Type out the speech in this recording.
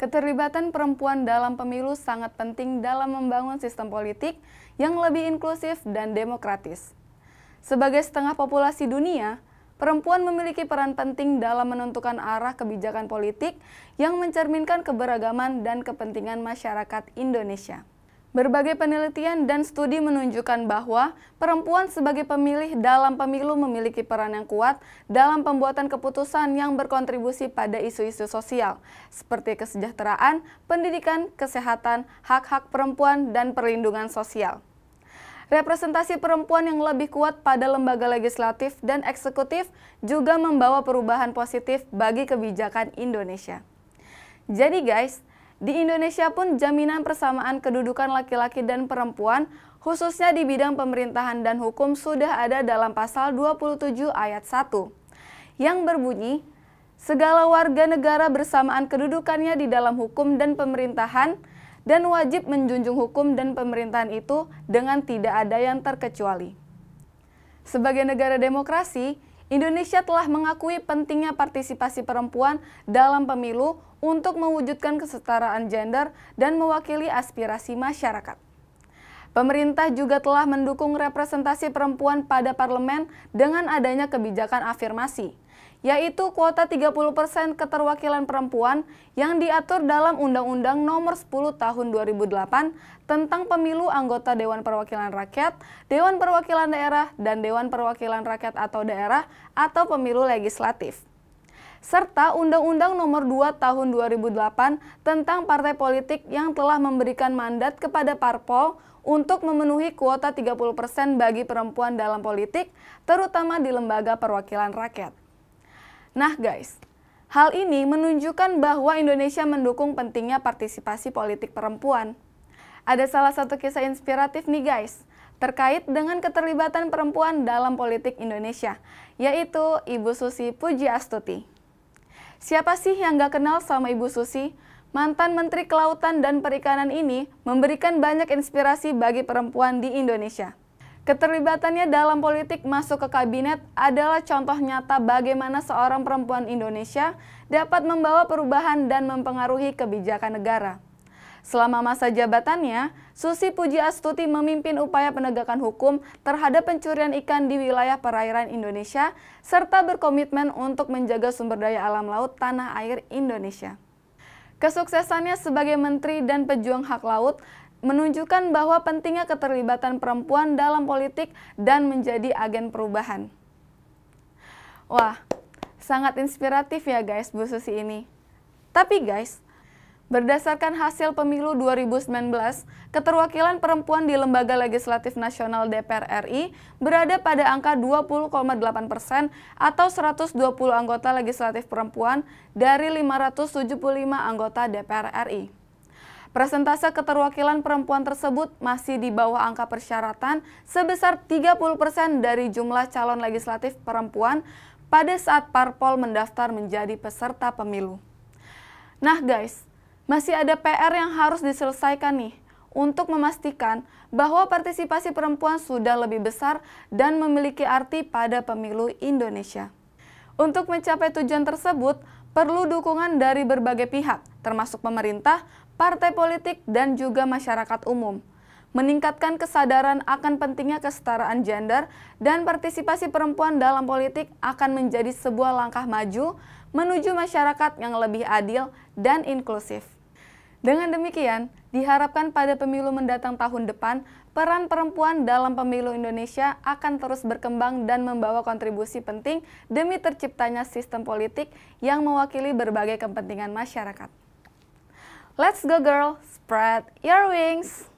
Keterlibatan perempuan dalam pemilu sangat penting dalam membangun sistem politik yang lebih inklusif dan demokratis. Sebagai setengah populasi dunia, perempuan memiliki peran penting dalam menentukan arah kebijakan politik yang mencerminkan keberagaman dan kepentingan masyarakat Indonesia. Berbagai penelitian dan studi menunjukkan bahwa perempuan sebagai pemilih dalam pemilu memiliki peran yang kuat dalam pembuatan keputusan yang berkontribusi pada isu-isu sosial, seperti kesejahteraan, pendidikan, kesehatan, hak-hak perempuan, dan perlindungan sosial. Representasi perempuan yang lebih kuat pada lembaga legislatif dan eksekutif juga membawa perubahan positif bagi kebijakan Indonesia. Jadi guys, di Indonesia pun jaminan persamaan kedudukan laki-laki dan perempuan, khususnya di bidang pemerintahan dan hukum sudah ada dalam pasal 27 ayat 1, yang berbunyi, segala warga negara bersamaan kedudukannya di dalam hukum dan pemerintahan, dan wajib menjunjung hukum dan pemerintahan itu dengan tidak ada yang terkecuali. Sebagai negara demokrasi, Indonesia telah mengakui pentingnya partisipasi perempuan dalam pemilu untuk mewujudkan kesetaraan gender dan mewakili aspirasi masyarakat. Pemerintah juga telah mendukung representasi perempuan pada parlemen dengan adanya kebijakan afirmasi, yaitu kuota 30% keterwakilan perempuan yang diatur dalam Undang-Undang Nomor 10 Tahun 2008 tentang Pemilu Anggota Dewan Perwakilan Rakyat, Dewan Perwakilan Daerah, dan Dewan Perwakilan Rakyat atau Daerah atau Pemilu Legislatif. Serta Undang-Undang Nomor 2 Tahun 2008 tentang partai politik yang telah memberikan mandat kepada parpol untuk memenuhi kuota 30% bagi perempuan dalam politik, terutama di lembaga perwakilan rakyat. Nah guys, hal ini menunjukkan bahwa Indonesia mendukung pentingnya partisipasi politik perempuan. Ada salah satu kisah inspiratif nih guys, terkait dengan keterlibatan perempuan dalam politik Indonesia, yaitu Ibu Susi Pujiastuti. Siapa sih yang gak kenal sama Ibu Susi? Mantan Menteri Kelautan dan Perikanan ini memberikan banyak inspirasi bagi perempuan di Indonesia. Keterlibatannya dalam politik masuk ke kabinet adalah contoh nyata bagaimana seorang perempuan Indonesia dapat membawa perubahan dan mempengaruhi kebijakan negara. Selama masa jabatannya, Susi Pujiastuti memimpin upaya penegakan hukum terhadap pencurian ikan di wilayah perairan Indonesia, serta berkomitmen untuk menjaga sumber daya alam laut tanah air Indonesia. Kesuksesannya sebagai menteri dan pejuang hak laut menunjukkan bahwa pentingnya keterlibatan perempuan dalam politik dan menjadi agen perubahan. Wah, sangat inspiratif ya guys Bu Susi ini. Tapi guys, berdasarkan hasil pemilu 2019, keterwakilan perempuan di Lembaga Legislatif Nasional DPR RI berada pada angka 20,8% atau 120 anggota legislatif perempuan dari 575 anggota DPR RI. Persentase keterwakilan perempuan tersebut masih di bawah angka persyaratan sebesar 30% dari jumlah calon legislatif perempuan pada saat parpol mendaftar menjadi peserta pemilu. Nah guys, masih ada PR yang harus diselesaikan nih untuk memastikan bahwa partisipasi perempuan sudah lebih besar dan memiliki arti pada pemilu Indonesia. Untuk mencapai tujuan tersebut, perlu dukungan dari berbagai pihak, termasuk pemerintah, partai politik, dan juga masyarakat umum. Meningkatkan kesadaran akan pentingnya kesetaraan gender dan partisipasi perempuan dalam politik akan menjadi sebuah langkah maju menuju masyarakat yang lebih adil dan inklusif. Dengan demikian, diharapkan pada pemilu mendatang tahun depan, peran perempuan dalam pemilu Indonesia akan terus berkembang dan membawa kontribusi penting demi terciptanya sistem politik yang mewakili berbagai kepentingan masyarakat. Let's go girl, spread your wings!